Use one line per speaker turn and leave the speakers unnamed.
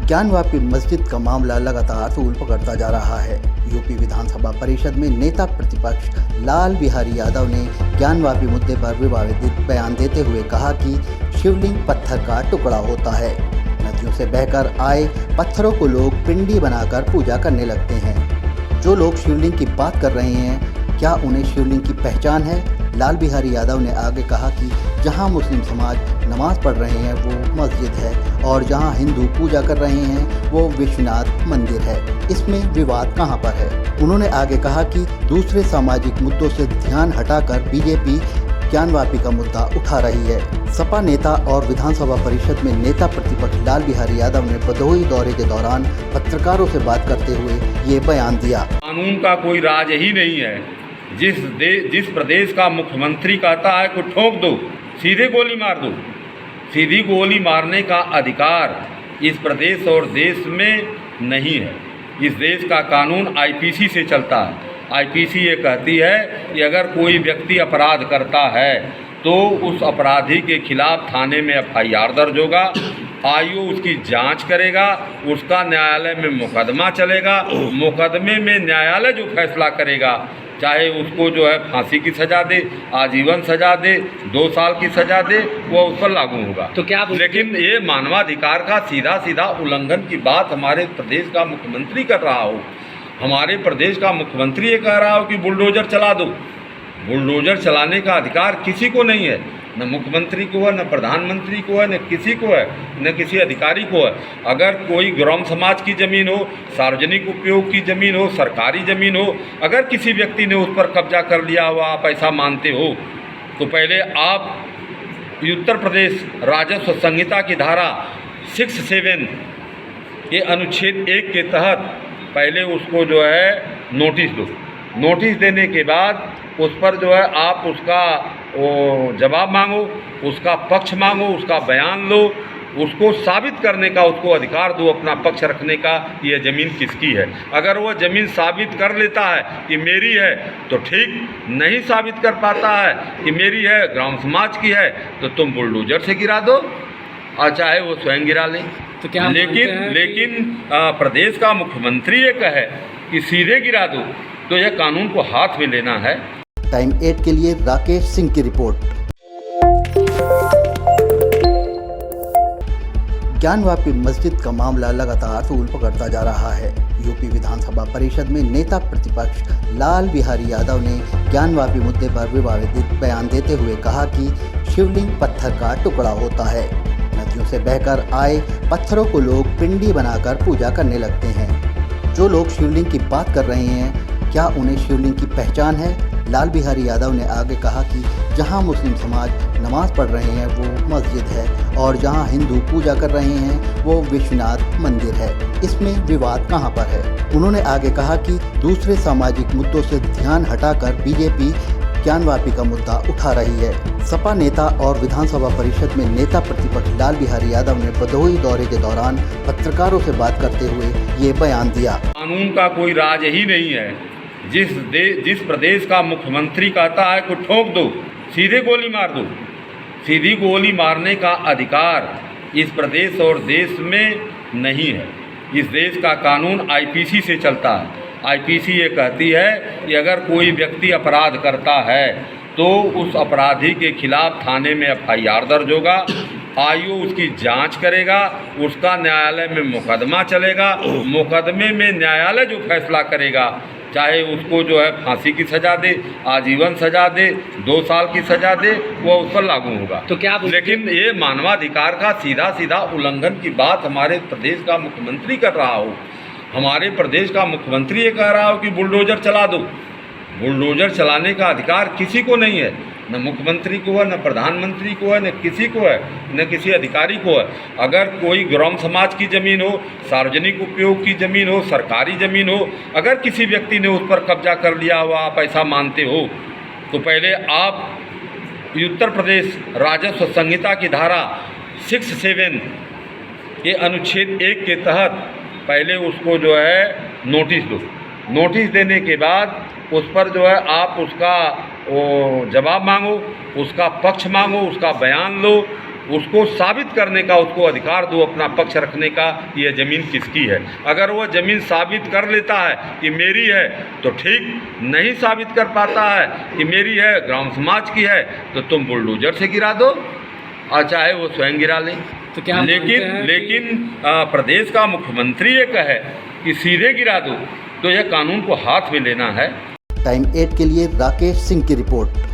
ज्ञानवापी मस्जिद का मामला लगातार तूल पकड़ता जा रहा है। यूपी विधानसभा परिषद में नेता प्रतिपक्ष लाल बिहारी यादव ने ज्ञानवापी मुद्दे पर विवादित बयान देते हुए कहा कि शिवलिंग पत्थर का टुकड़ा होता है। नदियों से बहकर आए पत्थरों को लोग पिंडी बनाकर पूजा करने लगते हैं। जो लोग शिवलिंग की बात कर रहे हैं, क्या उन्हें शिवलिंग की पहचान है? लाल बिहारी यादव ने आगे कहा कि जहां मुस्लिम समाज नमाज पढ़ रहे हैं वो मस्जिद है और जहां हिंदू पूजा कर रहे हैं वो विश्वनाथ मंदिर है। इसमें विवाद कहां पर है? उन्होंने आगे कहा कि दूसरे सामाजिक मुद्दों से ध्यान हटाकर बीजेपी ज्ञानवापी का मुद्दा उठा रही है। सपा नेता और विधानसभा परिषद में नेता प्रतिपक्ष लाल बिहारी यादव ने भदोही दौरे के दौरान पत्रकारों से बात करते हुए ये बयान दिया।
कानून का कोई राज ही नहीं है। जिस प्रदेश का मुख्यमंत्री कहता है कि ठोक दो, सीधे गोली मार दो, सीधी गोली मारने का अधिकार इस प्रदेश और देश में नहीं है। इस देश का कानून आईपीसी से चलता है। आईपीसी ये कहती है कि अगर कोई व्यक्ति अपराध करता है तो उस अपराधी के खिलाफ थाने में एफआईआर दर्ज होगा, आईओ उसकी जांच करेगा, उसका न्यायालय में मुकदमा चलेगा, मुकदमे में न्यायालय जो फैसला करेगा, चाहे उसको जो है फांसी की सज़ा दे, आजीवन सज़ा दे, 2 साल की सज़ा दे, वो उस पर लागू होगा।
तो क्या
लेकिन ये मानवाधिकार का सीधा सीधा उल्लंघन की बात हमारे प्रदेश का मुख्यमंत्री कर रहा हो। हमारे प्रदेश का मुख्यमंत्री ये कह रहा हो कि बुलडोजर चला दो। बुलडोजर चलाने का अधिकार किसी को नहीं है, न मुख्यमंत्री को है, न प्रधानमंत्री को है, न किसी को है, न किसी अधिकारी को है। अगर कोई ग्राम समाज की ज़मीन हो, सार्वजनिक उपयोग की ज़मीन हो, सरकारी ज़मीन हो, अगर किसी व्यक्ति ने उस पर कब्जा कर लिया हुआ आप ऐसा मानते हो, तो पहले आप उत्तर प्रदेश राजस्व संहिता की धारा 67 के अनुच्छेद 1 के तहत पहले उसको जो है नोटिस दो। नोटिस देने के बाद उस पर जो है आप उसका जवाब मांगो, उसका पक्ष मांगो, उसका बयान लो, उसको साबित करने का उसको अधिकार दो, अपना पक्ष रखने का ये ज़मीन किसकी है। अगर वो ज़मीन साबित कर लेता है कि मेरी है तो ठीक, नहीं साबित कर पाता है कि मेरी है, ग्राम समाज की है, तो तुम बुलडोजर से गिरा दो और चाहे वो स्वयं गिरा लें।
तो क्या
लेकिन प्रदेश का मुख्यमंत्री ये कहे कि सीधे गिरा दो, तो यह कानून को हाथ में लेना है।
टाइम 8 के लिए राकेश सिंह की रिपोर्ट। ज्ञानवापी मस्जिद का मामला लगातार तूल पकड़ता जा रहा है। यूपी विधानसभा परिषद में नेता प्रतिपक्ष लाल बिहारी यादव ने ज्ञानवापी मुद्दे पर विवादित बयान देते हुए कहा कि शिवलिंग पत्थर का टुकड़ा होता है। नदियों से बहकर आए पत्थरों को लोग पिंडी बनाकर पूजा करने लगते हैं। जो लोग शिवलिंग की बात कर रहे हैं, क्या उन्हें शिवलिंग की पहचान है? लाल बिहारी यादव ने आगे कहा कि जहां मुस्लिम समाज नमाज पढ़ रहे हैं वो मस्जिद है और जहां हिंदू पूजा कर रहे हैं वो विश्वनाथ मंदिर है। इसमें विवाद कहां पर है? उन्होंने आगे कहा कि दूसरे सामाजिक मुद्दों से ध्यान हटाकर बीजेपी ज्ञानवापी का मुद्दा उठा रही है। सपा नेता और विधानसभा परिषद में नेता प्रतिपक्ष लाल बिहारी यादव ने भदोही दौरे के दौरान पत्रकारों से बात करते हुए ये बयान दिया।
कानून का कोई राज ही नहीं है। जिस प्रदेश का मुख्यमंत्री कहता है कि ठोक दो, सीधे गोली मार दो, सीधी गोली मारने का अधिकार इस प्रदेश और देश में नहीं है। इस देश का कानून आईपीसी से चलता है। आईपीसी ये कहती है कि अगर कोई व्यक्ति अपराध करता है तो उस अपराधी के खिलाफ थाने में एफआईआर दर्ज होगा, आईओ उसकी जांच करेगा, उसका न्यायालय में मुकदमा चलेगा, मुकदमे में न्यायालय जो फैसला करेगा, चाहे उसको जो है फांसी की सज़ा दे, आजीवन सज़ा दे, 2 साल की सज़ा दे, वो उस पर लागू होगा।
तो क्या
लेकिन ये मानवाधिकार का सीधा सीधा उल्लंघन की बात हमारे प्रदेश का मुख्यमंत्री कर रहा हो। हमारे प्रदेश का मुख्यमंत्री ये कह रहा हो कि बुलडोजर चला दो। बुलडोजर चलाने का अधिकार किसी को नहीं है, न मुख्यमंत्री को है, न प्रधानमंत्री को है, न किसी को है, न किसी अधिकारी को है। अगर कोई ग्राम समाज की ज़मीन हो, सार्वजनिक उपयोग की ज़मीन हो, सरकारी ज़मीन हो, अगर किसी व्यक्ति ने उस पर कब्जा कर लिया हुआ आप ऐसा मानते हो, तो पहले आप उत्तर प्रदेश राजस्व संहिता की धारा 67 के अनुच्छेद 1 के तहत पहले उसको जो है नोटिस दो। नोटिस देने के बाद उस पर जो है आप उसका जवाब मांगो, उसका पक्ष मांगो, उसका बयान लो, उसको साबित करने का उसको अधिकार दो, अपना पक्ष रखने का कि यह ज़मीन किसकी है। अगर वह ज़मीन साबित कर लेता है कि मेरी है तो ठीक, नहीं साबित कर पाता है कि मेरी है, ग्राम समाज की है, तो तुम बुलडोजर से गिरा दो और चाहे वो स्वयं गिरा लें।
तो क्या
लेकिन प्रदेश का मुख्यमंत्री ये कहे कि सीधे गिरा दो, तो यह कानून को हाथ में लेना है।
टाइम 8 के लिए राकेश सिंह की रिपोर्ट।